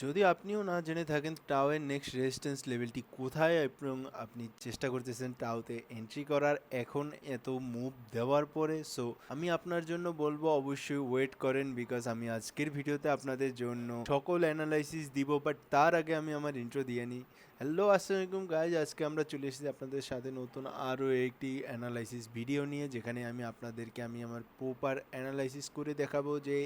যদি আপনিও না জেনে থাকেন টাওয়ের নেক্সট রেজিস্ট্যান্স লেভেলটি কোথায় এবং আপনি চেষ্টা করতেছেন টাওতে এন্ট্রি করার এখন এত মুভ দেওয়ার পরে, সো আমি আপনার জন্য বলবো অবশ্যই ওয়েট করেন, বিকজ আমি আজকের ভিডিওতে আপনাদের জন্য সকল অ্যানালাইসিস দিব। বাট তার আগে আমি আমার ইন্ট্রো দিয়ে নিই। হ্যালো, আসসালামু আলাইকুম গাইজ, আজকে আমরা চলে এসেছি আপনাদের সাথে নতুন আরও একটি অ্যানালাইসিস ভিডিও নিয়ে, যেখানে আমি আপনাদেরকে আমার প্রপার অ্যানালাইসিস করে দেখাবো যে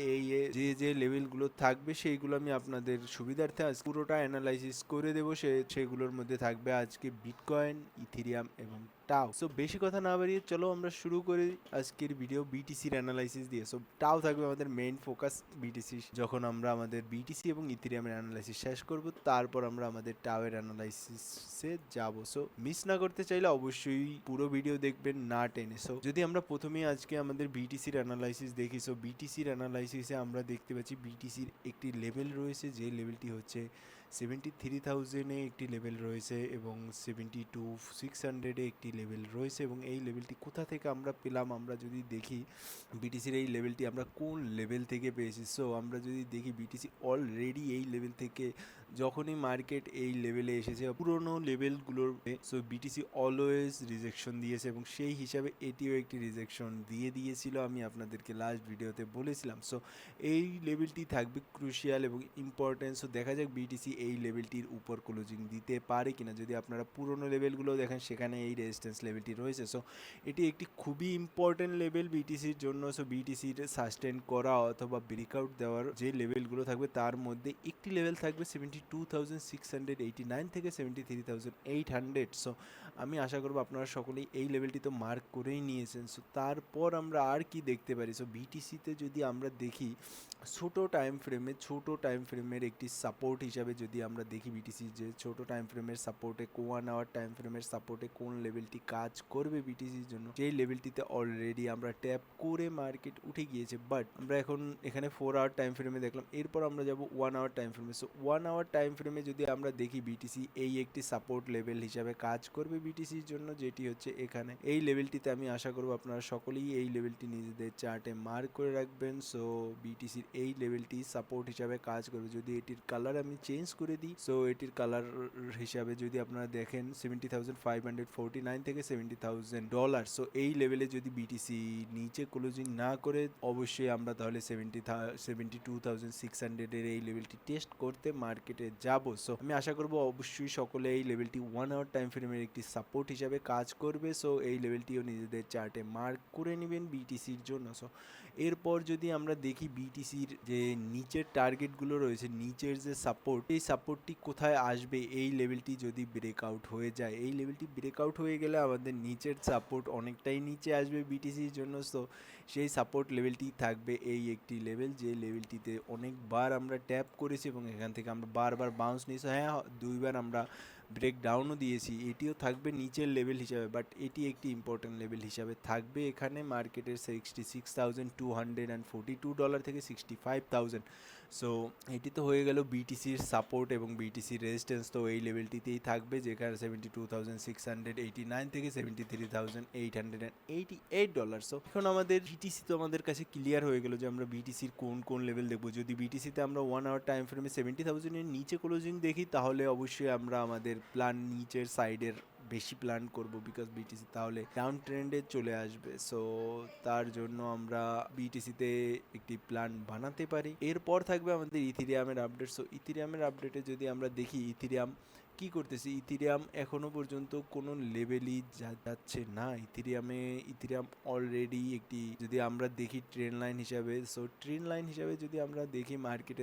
যে লেভেলগুলো থাকবে সেইগুলো আমি আপনাদের সুবিধার্থে আজ পুরোটা অ্যানালাইসিস করে দেবো। সেগুলোর মধ্যে থাকবে আজকে বিটকয়েন, ইথেরিয়াম এবং টাও। সো বেশি কথা না বাড়িয়ে চলো আমরা শুরু করি আজকের ভিডিও বিটিসির অ্যানালাইসিস দিয়ে। সো টাও থাকবে আমাদের মেইন ফোকাস বিটিসি। যখন আমরা আমাদের বিটিসি এবং ইথেরিয়ামের অ্যানালাইসিস শেষ করব, তারপর আমরা আমাদের টাওয়ের অ্যানালাইসিসে যাব। সো মিস না করতে চাইলে অবশ্যই পুরো ভিডিও দেখবেন, না টেনে। সো যদি আমরা প্রথমেই আজকে আমাদের বিটিসির অ্যানালাইসিস দেখি, সো বিটিসির অ্যানালাইসিসে আমরা দেখতে পাচ্ছি বিটিসির একটি লেভেল রয়েছে, যে লেভেলটি হচ্ছে 73,000-এ একটি লেভেল রয়েছে এবং 72,600-এ একটি লেভেল রয়েছে। এবং এই লেভেলটি কোথা থেকে আমরা পেলাম, আমরা যদি দেখি বিটিসির এই লেভেলটি আমরা কোন লেভেল থেকে পেয়েছি। সো আমরা যদি দেখি বিটিসি অলরেডি এই লেভেল থেকে, যখনই মার্কেট এই লেভেলে এসেছে পুরোনো লেভেলগুলোর, সো বিটিসি অলওয়েজ রিজেকশন দিয়েছে এবং সেই হিসাবে এটিও একটি রিজেকশন দিয়ে দিয়েছিল, আমি আপনাদেরকে লাস্ট ভিডিওতে বলেছিলাম। সো এই লেভেলটি থাকবে ক্রুশিয়াল এবং ইম্পর্টেন্ট। সো দেখা যাক বিটিসি এই লেভেলটির উপর ক্লোজিং দিতে পারে কিনা। যদি আপনারা পুরোনো লেভেলগুলো দেখেন, সেখানে এই রেজিস্ট্যান্স লেভেলটি রয়েছে। সো এটি একটি খুবই ইম্পর্টেন্ট লেভেল বিটিসির জন্য। সো বিটিসির সাস্টেন করা অথবা ব্রেকআউট দেওয়ার যে লেভেলগুলো থাকবে, তার মধ্যে একটি লেভেল থাকবে 72,689 থেকে 73,800। সো আমি আশা করবো আপনারা সকলেই এই লেভেলটি তো মার্ক করেই নিয়েছেন। সো তারপর আমরা আর কি দেখতে পারি, সো বিটিসিতে যদি আমরা দেখি ছোটো টাইম ফ্রেমের একটি সাপোর্ট হিসাবে যদি আমরা দেখি বিটিসি, যে ছোটো টাইম ফ্রেমের সাপোর্টে 1 আওয়ার টাইম ফ্রেমের সাপোর্টে কোন লেভেলটি কাজ করবে বিটিসির জন্য, যেই লেভেলটিতে অলরেডি আমরা ট্যাপ করে মার্কেট উঠে গিয়েছে। বাট আমরা এখন এখানে 4 আওয়ার টাইম ফ্রেমে দেখলাম, এরপর আমরা যাব 1 আওয়ার টাইম ফ্রেমে। সো 1 আওয়ার টাইম ফ্রেমে যদি আমরা দেখি বিটিসি এই একটি সাপোর্ট লেভেল হিসাবে কাজ করবে বিটিসির জন্য, যেটি হচ্ছে এখানে এই লেভেলটিতে। আমি আশা করবো আপনারা সকলেই এই লেভেলটি নিজেদের চার্টে মার্ক করে রাখবেন। সো বিটিসির এই লেভেলটি সাপোর্ট হিসাবে কাজ করবে। যদি এটির কালার আমি চেঞ্জ করে দিই, সো এটির কালার হিসাবে যদি আপনারা দেখেন 70,549 থেকে $70,000। সো এই লেভেলে যদি বিটিসি নিচে ক্লোজিং না করে, অবশ্যই আমরা তাহলে 72,600-এর এই লেভেলটি টেস্ট করতে মার্কেটে যাব। সো আমি আশা করবো অবশ্যই সকলে এই লেভেলটি 1 আওয়ার টাইম ফ্রেমের একটি সাপোর্ট হিসাবে কাজ করবে। সো এই লেভেলটিও নিজেদের চার্টে মার্ক করে নেবেন বিটিসির জন্য। সো এরপর যদি আমরা দেখি বিটিসির যে নিচের টার্গেটগুলো রয়েছে, নিচের যে সাপোর্ট, এই সাপোর্টটি কোথায় আসবে, এই লেভেলটি যদি ব্রেকআউট হয়ে যায়, এই লেভেলটি ব্রেকআউট হয়ে গেলে আমাদের নিচের সাপোর্ট অনেকটাই নিচে আসবে বিটিসির জন্য। সো সেই সাপোর্ট লেভেলটি থাকবে এই একটি লেভেল, যে লেভেলটিতে অনেকবার আমরা ট্যাপ করেছি এবং এখান থেকে আমরা বারবার বাউন্স নিয়েছি। হ্যাঁ, 2বার আমরা ব্রেকডাউনও দিয়েছি, এটিও থাকবে নিচের লেভেল হিসাবে। বাট এটি একটি ইম্পর্টেন্ট লেভেল হিসাবে থাকবে এখানে মার্কেটের $66,242 থেকে 65,000। সো এটি তো হয়ে গেল বিটিসির সাপোর্ট এবং বিটিসির রেজিস্ট্যান্স। তো এই লেভেলটিতেই থাকবে, যেখানে $72,689 থেকে $73,888। সো এখন আমাদের বিটিসি তো আমাদের কাছে ক্লিয়ার হয়ে গেল যে আমরা বিটিসির কোন কোন লেভেল দেখবো। যদি বিটিসিতে আমরা 1 আওয়ার টাইম ফ্রেমে 70,000-এর নিচে ক্লোজিং দেখি, তাহলে অবশ্যই আমরা আমাদের প্ল্যান নিচের সাইডের বেশি প্ল্যান করব, বিকজ বিটিসি তাহলে ডাউন ট্রেন্ডে চলে আসবে। সো তার জন্য আমরা বিটিসিতে একটি প্ল্যান বানাতে পারি। এরপর থাকবে আমাদের ইথেরিয়ামের আপডেট। সো ইথেরিয়ামের আপডেটে যদি আমরা দেখি ইথেরিয়াম কি করতেছি, ইথেরিয়াম এখনো পর্যন্ত কোনো লেভেলই যাচ্ছে না। ইথেরিয়াম অলরেডি একটি, যদি আমরা দেখি ট্রেন লাইন হিসাবে, সো ট্রেন লাইন হিসাবে যদি আমরা দেখি মার্কেট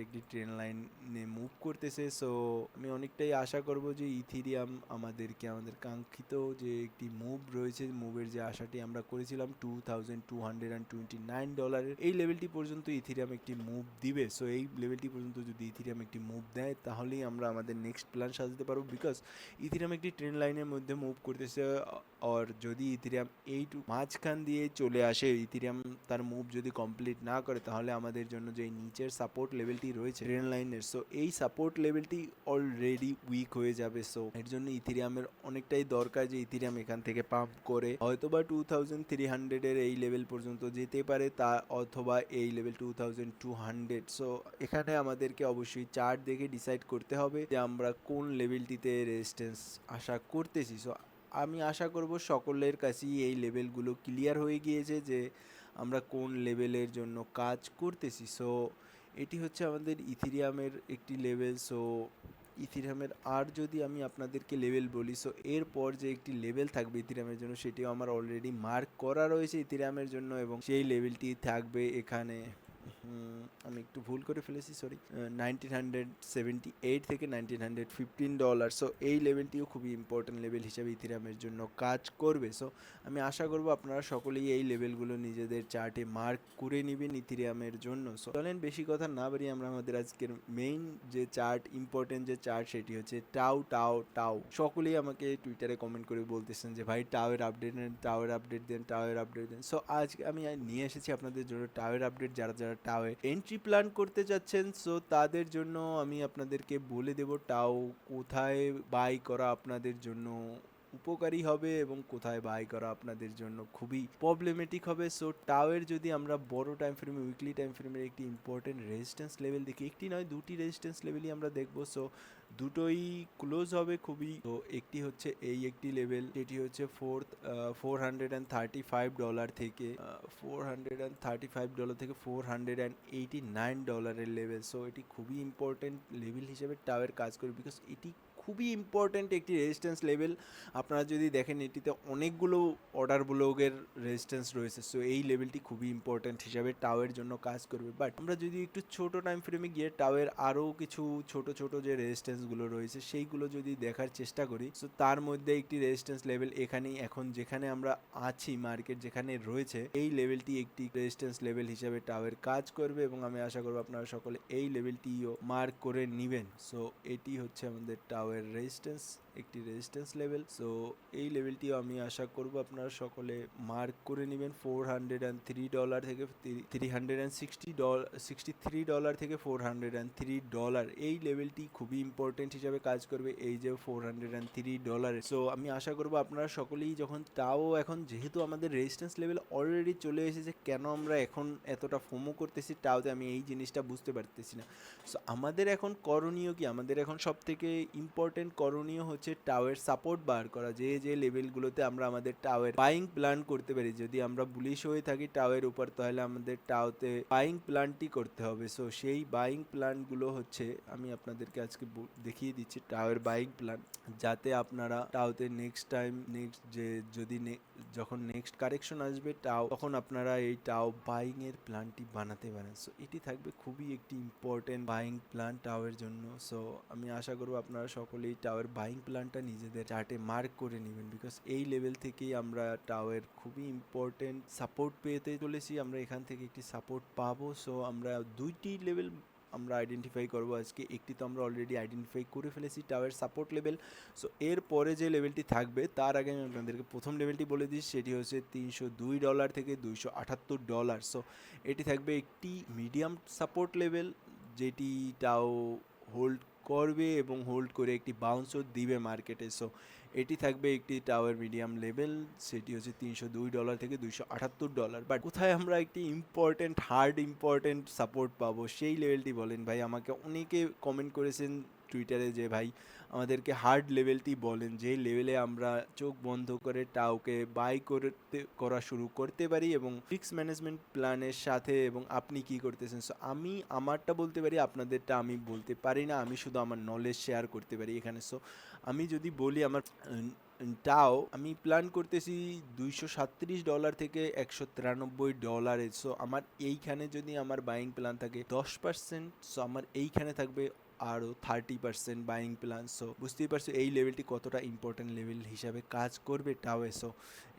একটি ট্রেন লাইনে মুভ করতেছে। সো আমি অনেকটাই আশা করব যে ইথেরিয়াম আমাদের কাঙ্ক্ষিত যে একটি মুভ রয়েছে, মুভের যে আশাটি আমরা করেছিলাম $2,229, এই লেভেলটি পর্যন্ত ইথেরিয়াম একটি মুভ দিবে। সো এই লেভেলটি পর্যন্ত যদি ইথেরিয়াম একটি মুভ দেয়, তাহলেই আমরা আমাদের নেক্সট প্ল্যান সাজাতে পারবো, বিকজ ইথিরিয়াম একটি ট্রেন্ড লাইনের মধ্যে মুভ করতেছে। আর যদি ইথিরিয়াম এইটুকু মাঝখান দিয়ে চলে আসে, ইথিরিয়াম তার মুভ যদি কমপ্লিট না করে, তাহলে আমাদের জন্য যে নিচের সাপোর্ট লেভেলটি রয়েছে ট্রেন্ড লাইনের, সো এই সাপোর্ট লেভেলটি অলরেডি উইক হয়ে যাবে। সো এর জন্য ইথিরিয়ামের অনেকটাই দরকার যে ইথিরিয়াম এখান থেকে পাম্প করে হয়তোবা 2300 এর এই লেভেল পর্যন্ত যেতে পারে, তা অথবা এই লেভেল 2200। সো এখানে আমাদেরকে অবশ্যই চার্ট দেখে ডিসাইড করতে হবে যে আমরা কোন লেভেলটিতে রেজিস্ট্যান্স আশা করতেছি। সো আমি আশা করব সকলের কাছেই এই লেভেলগুলো ক্লিয়ার হয়ে গিয়েছে যে আমরা কোন লেভেলের জন্য কাজ করতেছি। সো এটি হচ্ছে আমাদের ইথিরিয়ামের একটি লেভেল। সো ইথিরিয়ামের আর যদি আমি আপনাদেরকে লেভেল বলি, সো এরপর যে একটি লেভেল থাকবে ইথিরিয়ামের জন্য, সেটিও আমার অলরেডি মার্ক করা রয়েছে ইথিরিয়ামের জন্য, এবং সেই লেভেলটি থাকবে এখানে আমি একটু ভুল করে ফেলেছি, সরি, $1978 থেকে $1915। সো এই লেভেলটিও খুবই ইম্পর্টেন্ট লেভেল হিসেবে ইথিরিয়ামের জন্য কাজ করবে। সো আমি আশা করব আপনারা সকলেই এই লেভেলগুলো নিজেদের চার্টে মার্ক করে নেবেন ইথিরিয়ামের জন্য। সো চলেন বেশি কথা না বাড়িয়ে আমরা আমাদের আজকের মেইন যে চার্ট, ইম্পর্টেন্ট যে চার্ট, সেটি হচ্ছে টাও টাও টাও। সকলেই আমাকে টুইটারে কমেন্ট করে বলতেছেন যে ভাই টাওয়ের আপডেট দেন, টাওয়ের আপডেট দেন, টাওয়ের আপডেট দেন। সো আজকে আমি নিয়ে এসেছি আপনাদের জন্য টাওয়ের আপডেট। যারা যারা টাওয়ে এন্ট্রি প্ল্যান করতে চাচ্ছেন, সো তাদের জন্য আমি আপনাদেরকে বলে দেব টাও কোথায় বাই করা আপনাদের জন্য উপকারী হবে এবং কোথায় বাই করা আপনাদের জন্য খুবই প্রবলেমেটিক হবে। সো টাওয়ের যদি আমরা বড় টাইম ফ্রেমে, উইকলি টাইম ফ্রেমের একটি ইম্পর্টেন্ট রেজিস্ট্যান্স লেভেল দেখি, একটি নয় দুটি রেজিস্ট্যান্স লেভেলই আমরা দেখবো। সো দুটোই ক্লোজ হবে খুবই। তো একটি হচ্ছে এই একটি লেভেল, যেটি হচ্ছে $435 থেকে $435 থেকে $489 লেভেল। সো এটি খুবই ইম্পর্টেন্ট লেভেল হিসেবে টাওয়ের কাজ করে, বিকজ এটি খুবই ইম্পর্টেন্ট একটি রেজিস্ট্যান্স লেভেল। আপনারা যদি দেখেন এটিতে অনেকগুলো অর্ডার ব্লকের রেজিস্ট্যান্স রয়েছে। সো এই লেভেলটি খুবই ইম্পর্টেন্ট হিসাবে টাওয়ের জন্য কাজ করবে। বাট আমরা যদি একটু ছোট টাইম ফ্রেমে গিয়ে টাওয়ের আরও কিছু ছোট ছোট যে রেজিস্ট্যান্সগুলো রয়েছে সেইগুলো যদি দেখার চেষ্টা করি, সো তার মধ্যে একটি রেজিস্ট্যান্স লেভেল এখানেই, এখন যেখানে আমরা আছি মার্কেট যেখানে রয়েছে, এই লেভেলটি একটি রেজিস্ট্যান্স লেভেল হিসাবে টাওয়ের কাজ করবে, এবং আমি আশা করব আপনারা সকলে এই লেভেলটিও মার্ক করে নেবেন। সো এটি হচ্ছে আমাদের টাওয়ের রেজিস্ট্যান্স, একটি রেজিস্ট্যান্স লেভেল। সো এই লেভেলটিও আমি আশা করব আপনারা সকলে মার্ক করে নেবেন। $403 থেকে $363 থেকে $403, এই লেভেলটি খুবই ইম্পর্টেন্ট হিসাবে কাজ করবে, এই যে $403। সো আমি আশা করব আপনারা সকলেই যখন টাও, এখন যেহেতু আমাদের রেজিস্ট্যান্স লেভেল অলরেডি চলে এসেছে, কেন আমরা এখন এতটা ফোমো করতেছি টাওতে, আমি এই জিনিসটা বুঝতে পারতেছি না। সো আমাদের এখন করণীয় কি, আমাদের এখন সব থেকে ইম্পর্টেন্ট করণীয় হচ্ছে টাওয়ের সাপোর্ট বার করা, যে যে লেভেলগুলোতে আমরা আমাদের টাওয়ের বাইং প্ল্যান করতে পারি। যদি আমরা বুলিশ হয়ে থাকি টাওয়ের উপর, তাহলে আমাদের টাওতে বাইং প্ল্যানটি করতে হবে। সো সেই বাইং প্ল্যানগুলো হচ্ছে, আমি আপনাদেরকে আজকে দেখিয়ে দিচ্ছি টাওয়ের বাইং প্ল্যান, যাতে আপনারা টাওতে নেক্সট টাইম, নেক্সট যে যদি যখন নেক্সট কারেকশন আসবে টাও, তখন আপনারা এই টাও বাইং এর প্ল্যানটি বানাতে পারেন। সো এটি থাকবে খুবই একটি ইম্পর্টেন্ট বাইং প্ল্যান টাওয়ের জন্য। সো আমি আশা করব আপনারা সকলেই টাওয়ের বাইং প্ল্যানটা নিজেদের চার্টে মার্ক করে নেবেন, বিকজ এই লেভেল থেকেই আমরা টাওয়ের খুবই ইম্পর্টেন্ট সাপোর্ট পেতে চলেছি, আমরা এখান থেকে একটি সাপোর্ট পাবো। সো আমরা দুইটি লেভেল আমরা আইডেন্টিফাই করবো আজকে। একটি তো আমরা অলরেডি আইডেন্টিফাই করে ফেলেছি, টাওয়ার সাপোর্ট লেভেল। সো এর পরে যে লেভেলটি থাকবে, তার আগে আমি আপনাদেরকে প্রথম লেভেলটি বলে দিই, সেটি হচ্ছে $302 থেকে $278। সো এটি থাকবে একটি মিডিয়াম সাপোর্ট লেভেল, যেটি টাও হোল্ড করবে এবং হোল্ড করে একটি বাউন্সও দিবে মার্কেটে। সো এটি থাকবে একটি টাওয়ার মিডিয়াম লেভেল, সেটি হচ্ছে $302 থেকে $278। বাট কোথায় আমরা একটি ইম্পর্টেন্ট হার্ড ইম্পর্টেন্ট সাপোর্ট পাবো, সেই লেভেলটি বলেন ভাই। আমাকে অনেকে কমেন্ট করেছেন টুইটারে যে ভাই আমাদেরকে হার্ড লেভেলটি বলেন, যে লেভেলে আমরা চোখ বন্ধ করে টাওকে বাই করা শুরু করতে পারি এবং ফিক্স ম্যানেজমেন্ট প্ল্যানের সাথে। এবং আপনি কি করতেছেন? সো আমি আমারটা বলতে পারি, আপনাদেরটা আমি বলতে পারি না, আমি শুধু আমার নলেজ শেয়ার করতে পারি এখানে। সো আমি যদি বলি আমার টাও আমি প্ল্যান করতেছি $237 থেকে $193। সো আমার এইখানে যদি আমার বাইং প্ল্যান থাকে 10%, সো আমার এইখানে থাকবে আরও 30% বাইং প্ল্যান। সো বুঝতেই পারছো এই লেভেলটি কতটা ইম্পর্টেন্ট লেভেল হিসাবে কাজ করবে টাওয়ে। সো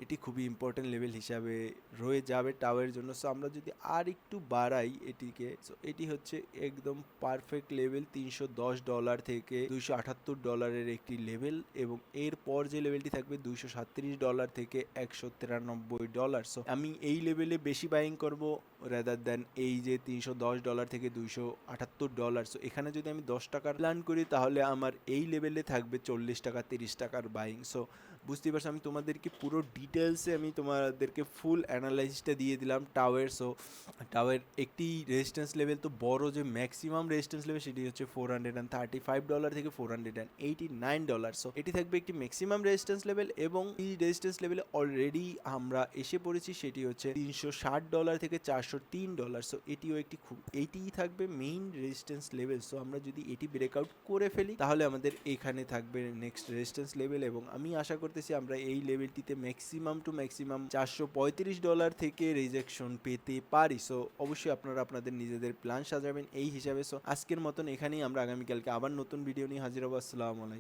এটি খুবই ইম্পর্টেন্ট লেভেল হিসাবে রয়ে যাবে টাওয়ের জন্য। সো আমরা যদি আর একটু বাড়াই এটিকে, সো এটি হচ্ছে একদম পারফেক্ট লেভেল $310 থেকে $278 একটি লেভেল, এবং এরপর যে লেভেলটি থাকবে $237 থেকে $193। সো আমি এই লেভেলে বেশি বাইং করব রাদার দ্যান এই যে $310 থেকে $278। সো এখানে যদি আমি 10 টাকার প্ল্যান করি তাহলে আমার এই লেভেলে থাকবে 40 টাকা 30 টাকার বাইং। সো বুঝতেই পারছো আমি তোমাদেরকে পুরো ডিটেলসে আমি তোমাদেরকে ফুল অ্যানালাইসিসটা দিয়ে দিলাম টাওয়ের। সো টাওয়ের একটি রেজিস্ট্যান্স লেভেল তো বড়, যে ম্যাক্সিমাম রেজিস্ট্যান্স লেভেল সেটি হচ্ছে $435 থেকে $489। সো এটি থাকবে একটি ম্যাক্সিমাম রেজিস্ট্যান্স লেভেল, এবং এই রেজিস্ট্যান্স লেভেলে অলরেডি আমরা এসে পড়েছি, সেটি হচ্ছে $360 থেকে $403। সো এটিও একটি এইটিই থাকবে মেইন রেজিস্ট্যান্স লেভেল। সো আমরা যদি এটি ব্রেকআউট করে ফেলি তাহলে আমাদের এখানে থাকবে নেক্সট রেজিস্ট্যান্স লেভেল, এবং আমি আশা করতেছি আমরা এই লেভেলটিতে ম্যাক্সিমাম টু ম্যাক্সিমাম $435 থেকে রিজেকশন পেতে পারি। সো অবশ্যই আপনারা আপনাদের নিজেদের প্ল্যান সাজাবেন এই হিসাবে। সো আজকের মতন এখানেই, আমরা আগামীকালকে আবার নতুন ভিডিও নিয়ে হাজির হবো। আসসালামু আলাইকুম।